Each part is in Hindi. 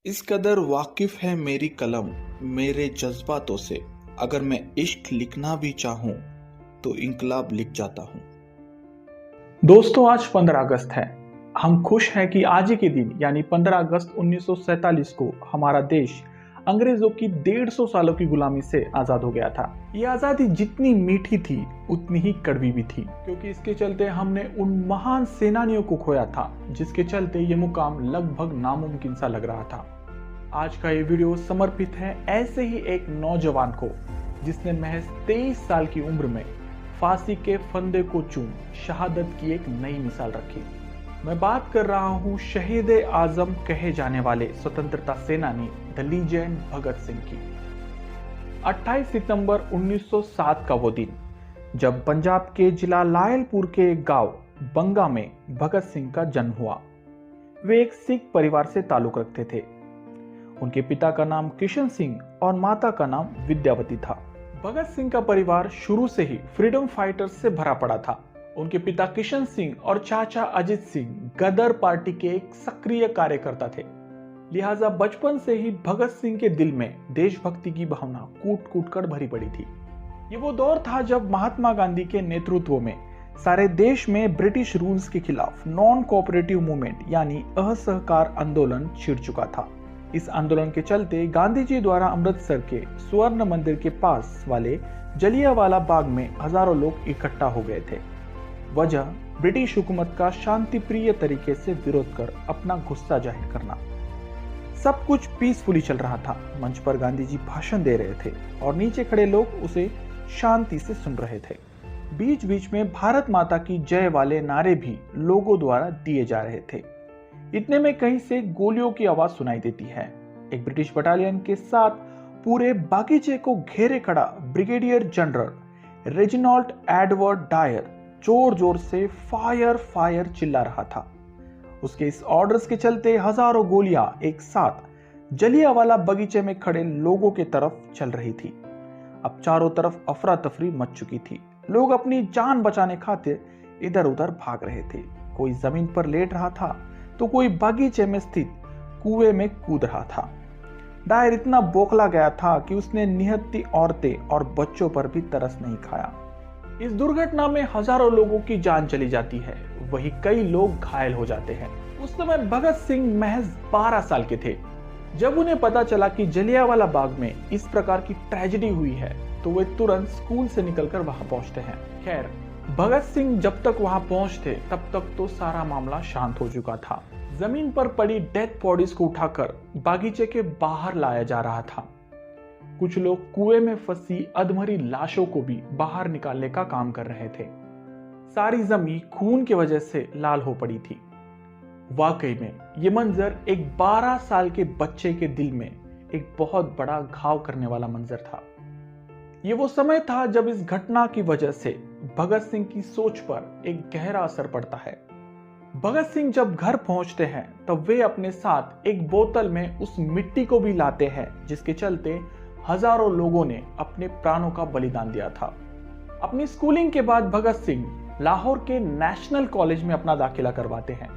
इस कदर वाकिफ है मेरी कलम मेरे जज्बातों से, अगर मैं इश्क लिखना भी चाहूं तो इंकलाब लिख जाता हूं। दोस्तों, आज 15 अगस्त है। हम खुश हैं कि आज ही के दिन यानी 15 अगस्त 1947 को हमारा देश अंग्रेजों की 150 सालों की गुलामी से आजाद हो गया था। ये आजादी जितनी मीठी थी उतनी ही कड़वी भी थी, क्योंकि इसके चलते हमने उन महान सेनानियों को खोया था जिसके चलते ये मुकाम लगभग नामुमकिन सा लग रहा था। आज का ये वीडियो समर्पित है ऐसे ही एक नौजवान को जिसने महज 23 साल की उम्र में फांसी के फंदे को चूम शहादत की एक नई मिसाल रखी। मैं बात कर रहा हूं शहीद आजम कहे जाने वाले स्वतंत्रता सेनानी द लीजेंड भगत सिंह की। 28 सितंबर 1907 का वो दिन जब पंजाब के जिला लायलपुर के एक गांव बंगा में भगत सिंह का जन्म हुआ। वे एक सिख परिवार से ताल्लुक रखते थे। उनके पिता का नाम किशन सिंह और माता का नाम विद्यावती था। भगत सिंह का परिवार शुरू से ही फ्रीडम फाइटर्स से भरा पड़ा था। उनके पिता किशन सिंह और चाचा अजित सिंह गदर पार्टी के एक सक्रिय कार्यकर्ता थे। लिहाजा बचपन से ही भगत सिंह के दिल में देशभक्ति की भावना कूट कूट कर भरी पड़ी थी। ये वो दौर था जब महात्मा गांधी के नेतृत्व में सारे देश में ब्रिटिश रूल्स के खिलाफ नॉन कोऑपरेटिव मूवमेंट यानी असहकार आंदोलन छिड़ चुका था। इस आंदोलन के चलते गांधी जी द्वारा अमृतसर के स्वर्ण मंदिर के पास वाले जलियांवाला बाग में हजारों लोग इकट्ठा हो गए थे। वजह ब्रिटिश हुकूमत का शांतिप्रिय तरीके से विरोध कर अपना गुस्सा जाहिर करना। सब कुछ पीसफुली चल रहा था। मंच पर गांधी जी भाषण दे रहे थे और नीचे खड़े लोग उसे शांति से सुन रहे थे। बीच बीच में भारत माता की जय वाले नारे भी लोगों द्वारा दिए जा रहे थे। इतने में कहीं से गोलियों की आवाज सुनाई देती है। एक ब्रिटिश बटालियन के साथ पूरे बागीचे को घेरे खड़ा brigadier general Reginald Edward Dyer जोर जोर से फायर फायर चिल्ला रहा था। उसके इस ऑर्डर्स के चलते हजारों गोलियां एक साथ जलियांवाला बगीचे में खड़े लोगों के तरफ चल रही थी। अब चारों तरफ अफरा तफरी मच चुकी थी। लोग अपनी जान बचाने खातिर इधर उधर भाग रहे थे। कोई जमीन पर लेट रहा था तो कोई बगीचे में स्थित कुएं में कूद रहा था। डायर इतना बौखला गया था कि उसने निहत्ती औरतें और बच्चों पर भी तरस नहीं खाया। इस दुर्घटना में हजारों लोगों की जान चली जाती है, वही कई लोग घायल हो जाते हैं। उस समय भगत सिंह महज 12 साल के थे। जब उन्हें पता चला कि जलियांवाला बाग में इस प्रकार की ट्रेजेडी हुई है तो वे तुरंत स्कूल से निकलकर वहां पहुंचते हैं। खैर, भगत सिंह जब तक वहां पहुंचते तब तक तो सारा मामला शांत हो चुका था। जमीन पर पड़ी डेथ बॉडीज को उठाकर बागीचे के बाहर लाया जा रहा था। कुछ लोग कुएं में फंसी अधमरी लाशों को भी बाहर निकालने का काम कर रहे थे। सारी जमीन खून की वजह से लाल हो पड़ी थी। वाकई में यह मंजर एक 12 साल के बच्चे के दिल में एक बहुत बड़ा घाव करने वाला मंजर था। ये वो समय था जब इस घटना की वजह से भगत सिंह की सोच पर एक गहरा असर पड़ता है। भगत सिंह जब घर पहुंचते हैं तब वे अपने साथ एक बोतल में उस मिट्टी को भी लाते हैं जिसके चलते हजारों लोगों ने अपने प्राणों का बलिदान दिया था। अपनी स्कूलिंग के बाद भगत सिंह लाहौर के नेशनल कॉलेज में अपना दाखिला करवाते हैं,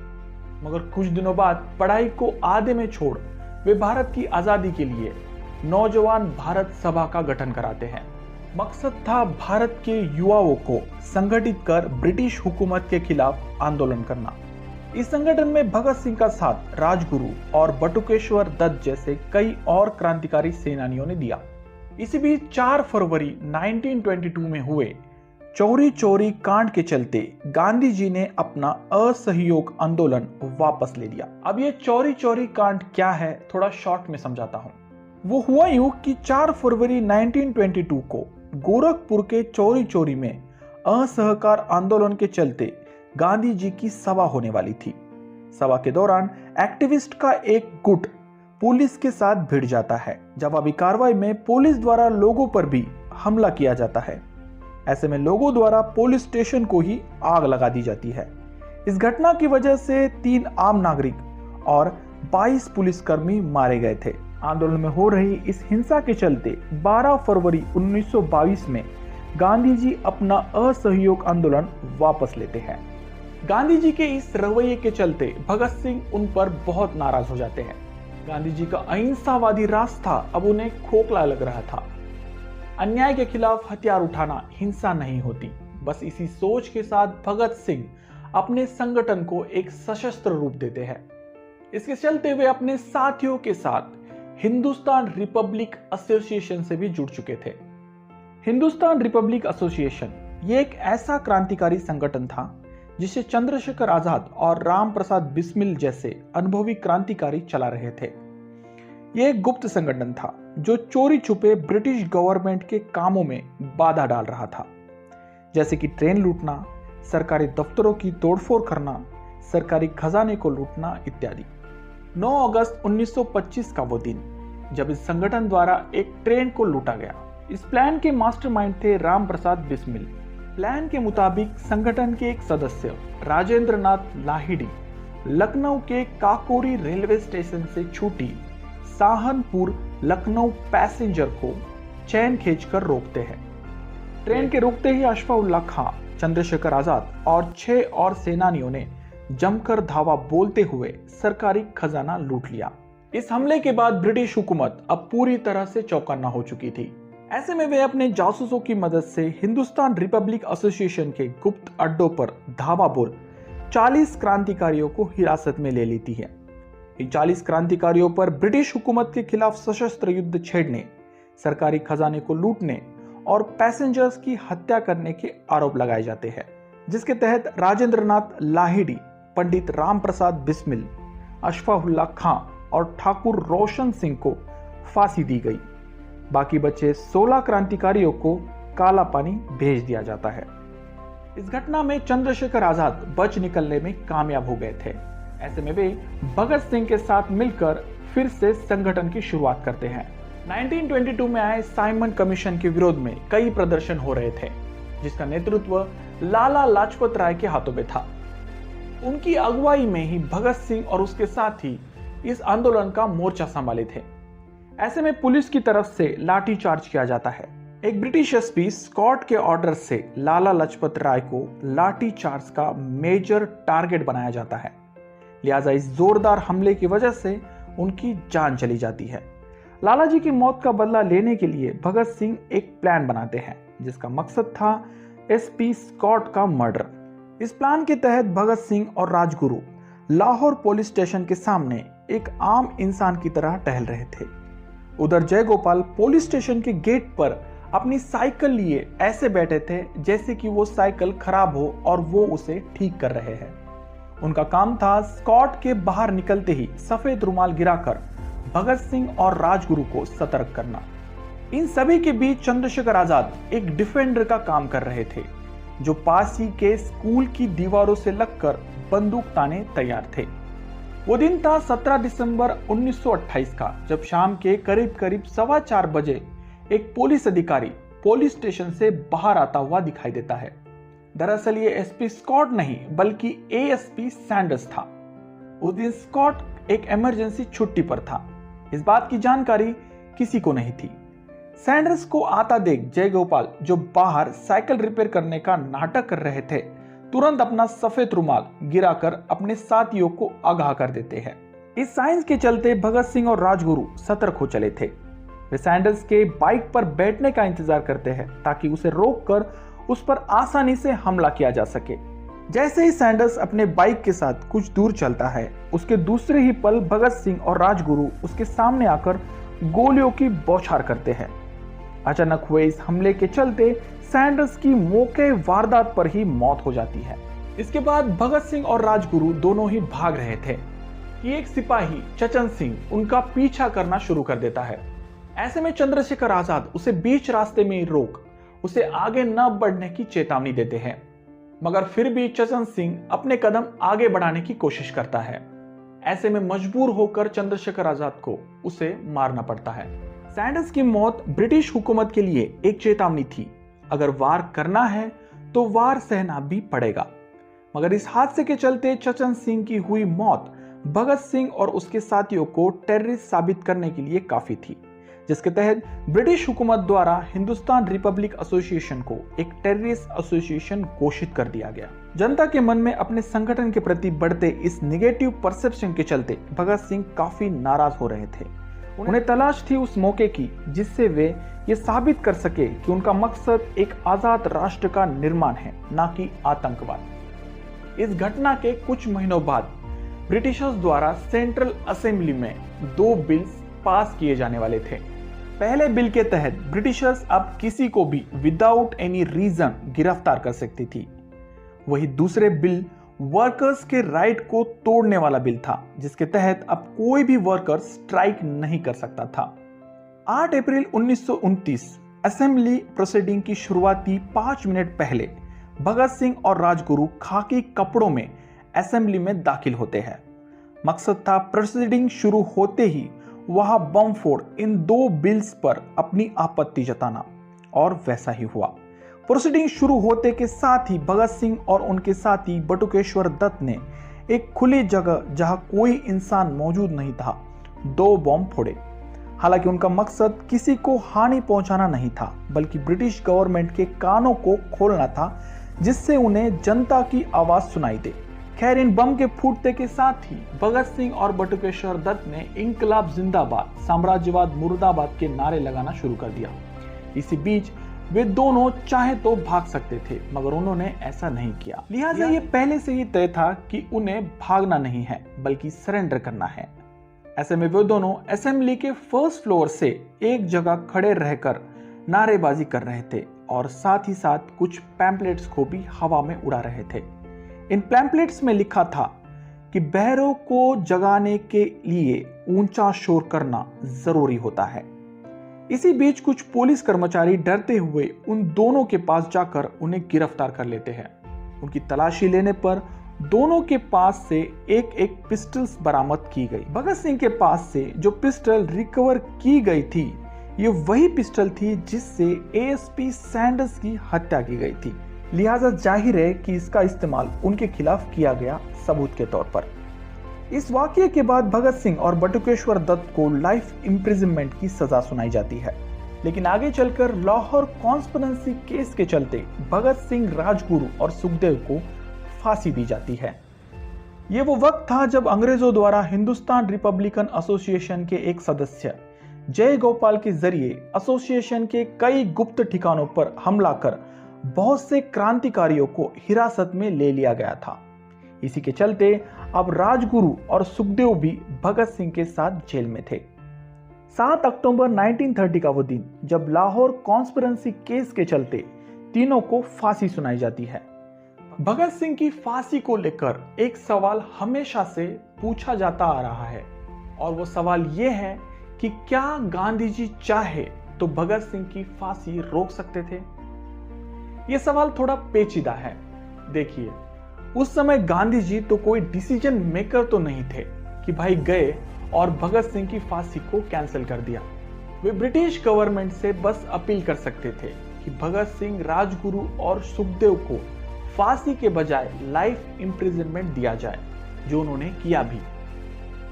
मगर कुछ दिनों बाद पढ़ाई को आधे में छोड़ वे भारत की आजादी के लिए नौजवान भारत सभा का गठन कराते हैं। मकसद था भारत के युवाओं को संगठित कर ब्रिटिश हुकूमत के खिलाफ आंदोलन करना। इस संगठन में भगत सिंह का साथ राजगुरु और बटुकेश्वर दत्त जैसे कई और क्रांतिकारी सेनानियों ने दिया। इसी बीच 4 फरवरी 1922 में हुए चौरी चौरी कांड के चलते गांधी जी ने अपना असहयोग आंदोलन वापस ले लिया। अब ये चौरी चौरी कांड क्या है, थोड़ा शॉर्ट में समझाता हूं। वो हुआ यूं कि 4 फरवरी 1922 को गोरखपुर के चौरी चौरी में असहकार आंदोलन के चलते गांधी जी की सभा होने वाली थी। सभा के दौरान एक्टिविस्ट का एक गुट पुलिस के साथ भिड़ जाता है। जवाबी कार्रवाई में पुलिस द्वारा लोगों पर भी हमला किया जाता है। ऐसे में लोगों द्वारा पुलिस स्टेशन को ही आग लगा दी जाती है। इस घटना की वजह से 3 आम नागरिक और 22 पुलिसकर्मी मारे गए थे। आंदोलन में हो रही इस हिंसा के चलते 12 फरवरी 1922 में गांधी जी अपना असहयोग आंदोलन वापस लेते हैं। गांधी जी के इस रवैये के चलते भगत सिंह उन पर बहुत नाराज हो जाते हैं। गांधी जी का अहिंसावादी रास्ता अब उन्हें खोखला लग रहा था। अन्याय के खिलाफ हथियार उठाना हिंसा नहीं होती। बस इसी सोच के साथ भगत सिंह अपने संगठन को एक सशस्त्र रूप देते हैं। इसके चलते वे अपने साथियों के साथ हिंदुस्तान रिपब्लिक एसोसिएशन से भी जुड़ चुके थे। हिंदुस्तान रिपब्लिक एसोसिएशन ये एक ऐसा क्रांतिकारी संगठन था जिसे चंद्रशेखर आजाद और राम प्रसाद बिस्मिल जैसे अनुभवी क्रांतिकारी चला रहे थे। यह एक गुप्त संगठन था जो चोरी छुपे ब्रिटिश गवर्नमेंट के कामों में बाधा डाल रहा था, जैसे कि ट्रेन लूटना, सरकारी दफ्तरों की तोड़फोड़ करना, सरकारी खजाने को लूटना इत्यादि। 9 अगस्त 1925 का वो दिन जब इस संगठन द्वारा एक ट्रेन को लूटा गया। इस प्लान के मास्टरमाइंड थे राम प्रसाद बिस्मिल। प्लान के मुताबिक संगठन के एक सदस्य राजेंद्र नाथ लाहिड़ी लखनऊ के काकोरी रेलवे स्टेशन से छूटी सहारनपुर लखनऊ पैसेंजर को चैन खींचकर रोकते हैं। ट्रेन के रुकते ही अशफाउल्लाह खां, चंद्रशेखर आजाद और 6 और सेनानियों ने जमकर धावा बोलते हुए सरकारी खजाना लूट लिया। इस हमले के बाद ब्रिटिश हुकूमत अब पूरी तरह से चौकन्ना हो चुकी थी। ऐसे में वे अपने जासूसों की मदद से हिंदुस्तान रिपब्लिक एसोसिएशन के गुप्त अड्डों पर धावा बोल 40 क्रांतिकारियों को हिरासत में ले लेती है। इन 40 क्रांतिकारियों पर ब्रिटिश हुकूमत के खिलाफ सशस्त्र युद्ध छेड़ने, सरकारी खजाने को लूटने और पैसेंजर्स की हत्या करने के आरोप लगाए जाते हैं, जिसके तहत राजेंद्र नाथ लाहिड़ी, पंडित राम प्रसाद बिस्मिल, अशफाउल्लाह खां और ठाकुर रोशन सिंह को फांसी दी गई। बाकी बचे 16 क्रांतिकारियों को काला पानी भेज दिया जाता है। इस घटना में चंद्रशेखर आजाद बच निकलने में कामयाब हो गए थे। ऐसे में वे भगत सिंह के साथ मिलकर फिर से संगठन की शुरुआत करते हैं। 1922 में आए साइमन कमीशन के विरोध में कई प्रदर्शन हो रहे थे, जिसका नेतृत्व लाला लाजपत राय के हाथों में था। उनकी अगुवाई में ही भगत सिंह और उसके साथी इस आंदोलन का मोर्चा संभाले थे। ऐसे में पुलिस की तरफ से लाठी चार्ज किया जाता है। एक ब्रिटिश एसपी स्कॉट के ऑर्डर से लाला लाजपत राय को लाठी चार्ज का मेजर टारगेट बनाया जाता है। लिहाजा इस जोरदार हमले की वजह से उनकी जान चली जाती है। लाला जी की मौत का बदला लेने के लिए भगत सिंह एक प्लान बनाते हैं, जिसका मकसद था एसपी स्कॉट का मर्डर। इस प्लान के तहत भगत सिंह और राजगुरु लाहौर पुलिस स्टेशन के सामने एक आम इंसान की तरह टहल रहे थे। उधर जयगोपाल पुलिस स्टेशन के गेट पर अपनी साइकिल लिए ऐसे बैठे थे जैसे कि वो साइकिल खराब हो और वो उसे ठीक कर रहे हैं। उनका काम था स्कॉट के बाहर निकलते ही सफेद रुमाल गिराकर भगत सिंह और राजगुरु को सतर्क करना। इन सभी के बीच चंद्रशेखर आजाद एक डिफेंडर का काम कर रहे थे, जो पास ही के स्कूल की दीवारों से लगकर बंदूक ताने तैयार थे। वो दिन था 17 दिसंबर 1928 का, जब शाम के करीब 4:15 बजे एक पुलिस अधिकारी पुलिस स्टेशन से बाहर आता हुआ दिखाई देता है। दरअसल ये एसपी स्कॉट नहीं बल्कि एएसपी सैंडर्स था। उस दिन स्कॉट एक इमरजेंसी छुट्टी पर था। इस बात की जानकारी किसी को नहीं थी। सैंडर्स को आता देख जयगोपाल, जो बाहर साइकिल रिपेयर करने का नाटक कर रहे थे, तुरंत अपना सफेद रुमाल गिराकर अपने साथियों को आगाह कर देते हैं। इस साइंस के चलते भगत सिंह और राजगुरु सतर्क हो चले थे। वे सैंडर्स के बाइक पर बैठने का इंतजार करते हैं ताकि उसे रोककर उस पर आसानी से हमला किया जा सके। जैसे ही सैंडर्स अपने बाइक के साथ कुछ दूर चलता है, उसके दूसरे ही पल भगत सिंह और राजगुरु उसके सामने आकर गोलियों की बौछार करते हैं। अचानक हुए इस हमले के चलते सैंडर्स की मौके वारदात पर ही मौत हो जाती है। इसके बाद भगत सिंह और राजगुरु दोनों ही भाग रहे थे कि एक सिपाही चचन सिंह उनका पीछा करना शुरू कर देता है। ऐसे में चंद्रशेखर आजाद उसे बीच रास्ते में ही रोक उसे आगे न बढ़ने की चेतावनी देते हैं, मगर फिर भी चचन सिंह अपने कदम आगे बढ़ाने की कोशिश करता है। ऐसे में मजबूर होकर चंद्रशेखर आजाद को उसे मारना पड़ता है। सैंडर्स की मौत ब्रिटिश हुकूमत के लिए एक चेतावनी थी। अगर वार करना है तो वार सहना भी पड़ेगा। मगर इस हादसे के चलते चचन सिंह की हुई मौत भगत सिंह और उसके साथियों को टेररिस्ट साबित करने के लिए काफी थी, जिसके तहत ब्रिटिश हुकूमत द्वारा हिंदुस्तान रिपब्लिक एसोसिएशन को एक टेररिस्ट एसोसिएशन घोषित कर दिया गया। जनता के मन में अपने संगठन के प्रति बढ़ते इस निगेटिव परसेप्शन के चलते भगत सिंह काफी नाराज हो रहे थे। उन्हें तलाश थी उस मौके की जिससे वे ये साबित कर सके कि उनका मकसद एक आजाद राष्ट्र का निर्माण है, ना कि आतंकवाद। इस घटना के कुछ महीनों बाद ब्रिटिशर्स द्वारा सेंट्रल असेंबली में 2 बिल्स पास किए जाने वाले थे। पहले बिल के तहत ब्रिटिशर्स अब किसी को भी विदाउट एनी रीजन गिरफ्तार कर सकती थी। वही दूसरे बिल वर्कर्स के राइट को तोड़ने वाला बिल था, जिसके तहत अब कोई भी वर्कर स्ट्राइक नहीं कर सकता था। 8 अप्रैल 1929 असेंबली प्रोसीडिंग की शुरुआती 5 मिनट पहले भगत सिंह और राजगुरु खाकी कपड़ों में असेंबली में दाखिल होते हैं। मकसद था प्रोसीडिंग शुरू होते ही वहां बम फोड़ इन 2 बिल्स पर अपनी आपत्ति जताना, और वैसा ही हुआ। प्रोसीडिंग शुरू होते के साथ ही भगत सिंह और उनके साथी बटुकेश्वर दत्त ने एक खुली जगह जहां कोई इंसान मौजूद नहीं था 2 बम फोड़े। हालांकि उनका मकसद किसी को हानि पहुंचाना नहीं था, बल्कि ब्रिटिश गवर्नमेंट के कानों को खोलना था, जिससे उन्हें जनता की आवाज सुनाई दे। खैर, इन बम के फूटते के साथ ही भगत सिंह और बटुकेश्वर दत्त ने इंकलाब जिंदाबाद, साम्राज्यवाद मुर्दाबाद के नारे लगाना शुरू कर दिया। इसी बीच वे दोनों चाहे तो भाग सकते थे, मगर उन्होंने ऐसा नहीं किया। लिहाजा ये पहले से ही तय था कि उन्हें भागना नहीं है, बल्कि सरेंडर करना है। ऐसे में वे दोनों असेंबली के फर्स्ट फ्लोर से एक जगह खड़े रहकर नारेबाजी कर रहे थे और साथ ही साथ कुछ पैम्पलेट्स को भी हवा में उड़ा रहे थे। इन पैम्पलेट्स में लिखा था कि बहरों को जगाने के लिए ऊंचा शोर करना जरूरी होता है। इसी बीच कुछ पुलिस कर्मचारी डरते हुए उन दोनों के पास जाकर उन्हें गिरफ्तार कर लेते हैं। उनकी तलाशी लेने पर दोनों के पास से एक एक पिस्टल्स बरामद की गई। भगत सिंह के पास से जो पिस्टल रिकवर की गई थी, ये वही पिस्टल थी जिससे एएसपी सैंडर्स की हत्या की गई थी। लिहाजा जाहिर है कि इसका इस्तेमाल उनके खिलाफ किया गया सबूत के तौर पर। इस वाकये के बाद भगत सिंह और बटुकेश्वर दत्त को लाइफ इम्प्रिजनमेंट की सजा सुनाई जाती है। लेकिन आगे चलकर लाहौर कॉन्स्पिरेसी केस के चलते भगत सिंह, राजगुरु और सुखदेव को फांसी दी जाती है। ये वो वक्त था जब अंग्रेजों द्वारा हिंदुस्तान रिपब्लिकन एसोसिएशन के एक सदस्य जय गोपाल के जरिए एसोसिएशन के कई गुप्त ठिकानों पर हमला कर बहुत से क्रांतिकारियों को हिरासत में ले लिया गया था। इसी के चलते अब राजगुरु और सुखदेव भी भगत सिंह के साथ जेल में थे। 7 अक्टूबर 1930 का वो दिन जब लाहौर कॉन्स्पिरेसी केस के चलते तीनों को फांसी सुनाई जाती है। भगत सिंह की फांसी को लेकर एक सवाल हमेशा से पूछा जाता आ रहा है, और वो सवाल ये है कि क्या गांधी जी चाहे तो भगत सिंह की फांसी रोक सकते थे? ये सवाल थोड़ा पेचीदा है। देखिए, उस समय गांधी जी तो कोई डिसीजन मेकर तो नहीं थे कि भाई गए और भगत सिंह की फांसी को कैंसिल कर दिया। वे ब्रिटिश गवर्नमेंट से बस अपील कर सकते थे कि भगत सिंह, राजगुरु और सुखदेव को फांसी के बजाय लाइफ इम्प्रिजनमेंट दिया जाए, जो उन्होंने किया भी।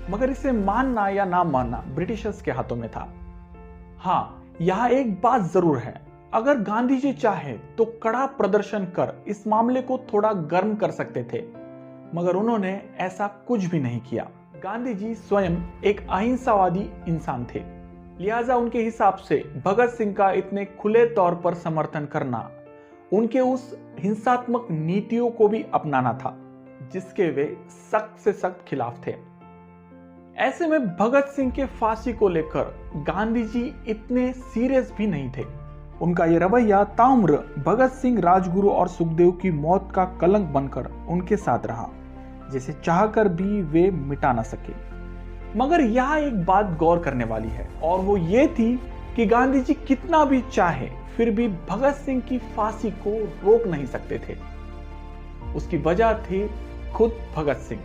मगर इसे मानना या ना मानना ब्रिटिशर्स के हाथों में था। हाँ, यहां एक बात जरूर है, अगर गांधी जी चाहे तो कड़ा प्रदर्शन कर इस मामले को थोड़ा गर्म कर सकते थे, मगर उन्होंने ऐसा कुछ भी नहीं किया। गांधी जी स्वयं एक अहिंसावादी इंसान थे, लिहाजा उनके हिसाब से भगत सिंह का इतने खुले तौर पर समर्थन करना उनके उस हिंसात्मक नीतियों को भी अपनाना था जिसके वे सख्त से सख्त खिलाफ थे। ऐसे में भगत सिंह के फांसी को लेकर गांधी जी इतने सीरियस भी नहीं थे। उनका यह रवैया ताउम्र भगत सिंह, राजगुरु और सुखदेव की मौत का कलंक बनकर उनके साथ रहा, जिसे चाहकर भी वे मिटा ना सके। मगर यहाँ एक बात गौर करने वाली है, और वो ये थी कि गांधी जी कितना भी चाहे फिर भी भगत सिंह की फांसी को रोक नहीं सकते थे। उसकी वजह थी खुद भगत सिंह।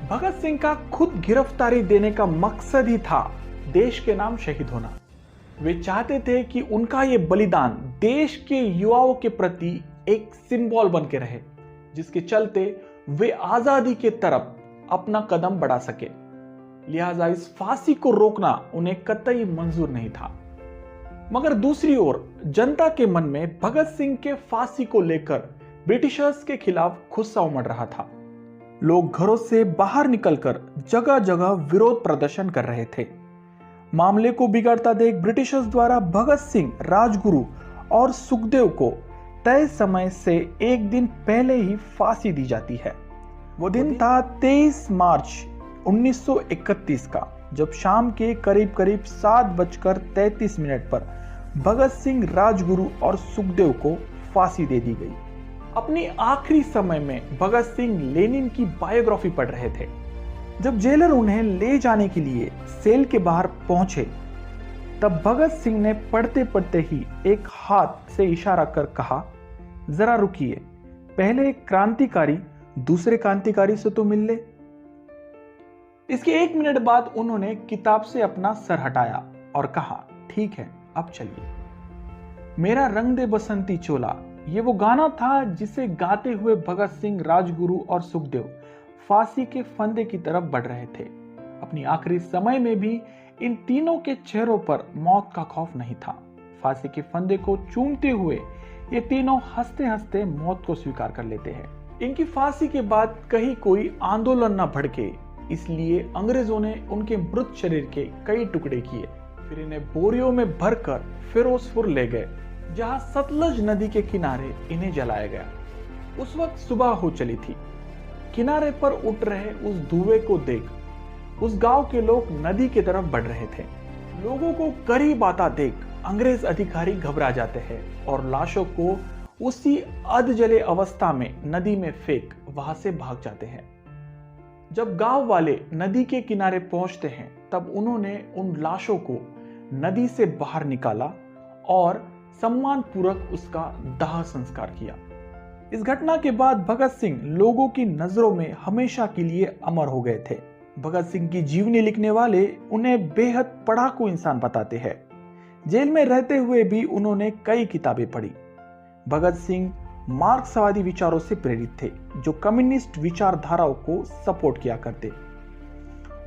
भगत सिंह का खुद गिरफ्तारी देने का मकसद ही था देश के नाम शहीद होना। वे चाहते थे कि उनका ये बलिदान देश के युवाओं के प्रति एक सिंबल बन के रहे, जिसके चलते वे आजादी के तरफ अपना कदम बढ़ा सके। लिहाजा इस फांसी को रोकना उन्हें कतई मंजूर नहीं था। मगर दूसरी ओर जनता के मन में भगत सिंह के फांसी को लेकर ब्रिटिशर्स के खिलाफ गुस्सा उमड़ रहा था। लोग घरों से बाहर निकलकर जगह जगह विरोध प्रदर्शन कर रहे थे। मामले को बिगड़ता देख ब्रिटिशर्स द्वारा भगत सिंह, राजगुरु और सुखदेव को तय समय से एक दिन पहले ही फांसी दी जाती है। वो दिन था 23 मार्च 1931 का, जब शाम के करीब करीब 7:33 पर भगत सिंह, राजगुरु और सुखदेव को फांसी दे दी गई। अपनी आखिरी समय में भगत सिंह लेनिन की बायोग्राफी पढ़ रहे थे। जब जेलर उन्हें ले जाने के लिए सेल के बाहर पहुंचे, तब भगत सिंह ने पढ़ते पढ़ते ही एक हाथ से इशारा कर कहा, जरा रुकिए, पहले एक क्रांतिकारी दूसरे क्रांतिकारी से तो मिल ले। इसके 1 मिनट बाद उन्होंने किताब से अपना सर हटाया और कहा, ठीक है, अब चलिए। मेरा रंग दे बसंती चोला, ये वो गाना था जिसे गाते हुए भगत सिंह, राजगुरु और सुखदेव फांसी के फंदे की तरफ बढ़ रहे थे। अपनी आखिरी समय में भी इन तीनों के चेहरों पर मौत का खौफ नहीं था। फांसी के फंदे को चूमते हुए ये तीनों हंसते हंसते मौत को स्वीकार कर लेते हैं। इनकी फांसी के बाद कहीं कोई आंदोलन न भड़के, इसलिए अंग्रेजों ने उनके मृत शरीर के कई टुकड़े किए, फिर इन्हें बोरियों में भरकर फिरोजपुर ले गए, जहां सतलज नदी के किनारे इन्हें जलाया गया। उस वक्त सुबह हो चली थी। किनारे पर उठ रहे उस धुएं को देख उस गांव के लोग नदी की तरफ बढ़ रहे थे। लोगों को करीब आता देख अंग्रेज अधिकारी घबरा जाते हैं और लाशों को उसी अधजले अवस्था में नदी में फेंक वहां से भाग जाते हैं। जब गांव वाले नदी के किनारे पहुंचते हैं, तब उन्होंने उन लाशों को नदी से बाहर निकाला और सम्मानपूर्वक उसका दाह संस्कार किया। इस घटना के बाद भगत सिंह लोगों की नजरों में हमेशा के लिए अमर हो गए थे। भगत सिंह की जीवनी लिखने वाले उन्हें बेहद पढ़ाकू इंसान बताते हैं। जेल में रहते हुए भी उन्होंने कई किताबें पढ़ी। भगत सिंह मार्क्सवादी विचारों से प्रेरित थे, जो कम्युनिस्ट विचारधाराओं को सपोर्ट किया करते।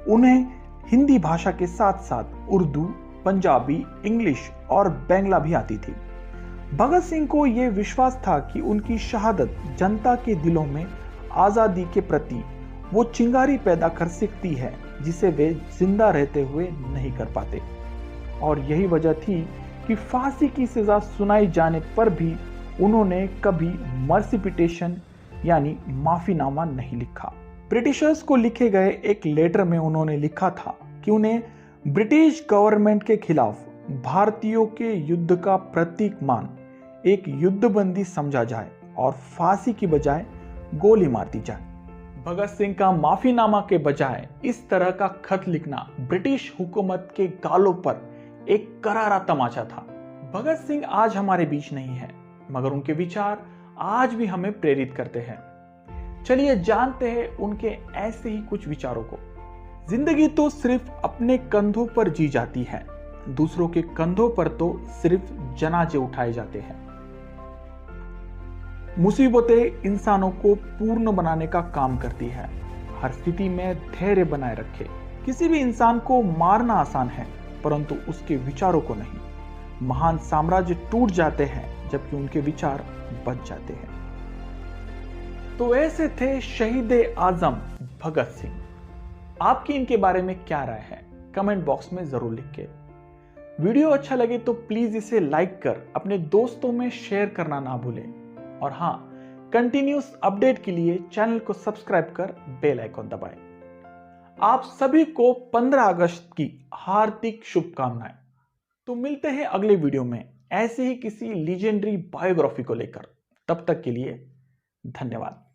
उन्हें हिंदी भाषा के साथ साथ उर्दू, पंजाबी, इंग्लिश और बांग्ला भी आती थी। भगत सिंह को यह विश्वास था कि उनकी शहादत जनता के दिलों में आजादी के प्रति वो चिंगारी पैदा कर सकती है जिसे वे जिंदा रहते हुए नहीं कर पाते। और यही वजह थी कि फांसी की सजा सुनाई जाने पर भी उन्होंने कभी मर्सी पिटीशन यानी माफीनामा नहीं लिखा। ब्रिटिशर्स को लिखे गए एक लेटर में उन्होंने लिखा था कि उन्हें ब्रिटिश गवर्नमेंट के खिलाफ भारतीयों के युद्ध का प्रतीक मान एक युद्धबंदी समझा जाए और फांसी की बजाय गोली मार दी जाए। भगत सिंह का माफीनामा के बजाय इस तरह का खत लिखना ब्रिटिश हुकूमत के गालों पर एक करारा तमाचा था। भगत सिंह आज हमारे बीच नहीं है, मगर उनके विचार आज भी हमें प्रेरित करते हैं। चलिए जानते हैं उनके ऐसे ही कुछ विचारों को। जिंदगी तो सिर्फ अपने कंधों पर जी जाती है, दूसरों के कंधों पर तो सिर्फ जनाजे उठाए जाते हैं। मुसीबतें इंसानों को पूर्ण बनाने का काम करती है। हर स्थिति में धैर्य बनाए रखे। किसी भी इंसान को मारना आसान है, परंतु उसके विचारों को नहीं। महान साम्राज्य टूट जाते हैं जबकि उनके विचार बच जाते हैं। तो ऐसे थे शहीद आजम भगत सिंह। आपकी इनके बारे में क्या राय है, कमेंट बॉक्स में जरूर लिख के। वीडियो अच्छा लगे तो प्लीज इसे लाइक कर अपने दोस्तों में शेयर करना ना भूलें। और हाँ, कंटिन्यूस अपडेट के लिए चैनल को सब्सक्राइब कर बेल आइकॉन दबाएं। आप सभी को 15 अगस्त की हार्दिक शुभकामनाएं। तो मिलते हैं अगले वीडियो में ऐसे ही किसी लीजेंडरी बायोग्राफी को लेकर। तब तक के लिए धन्यवाद।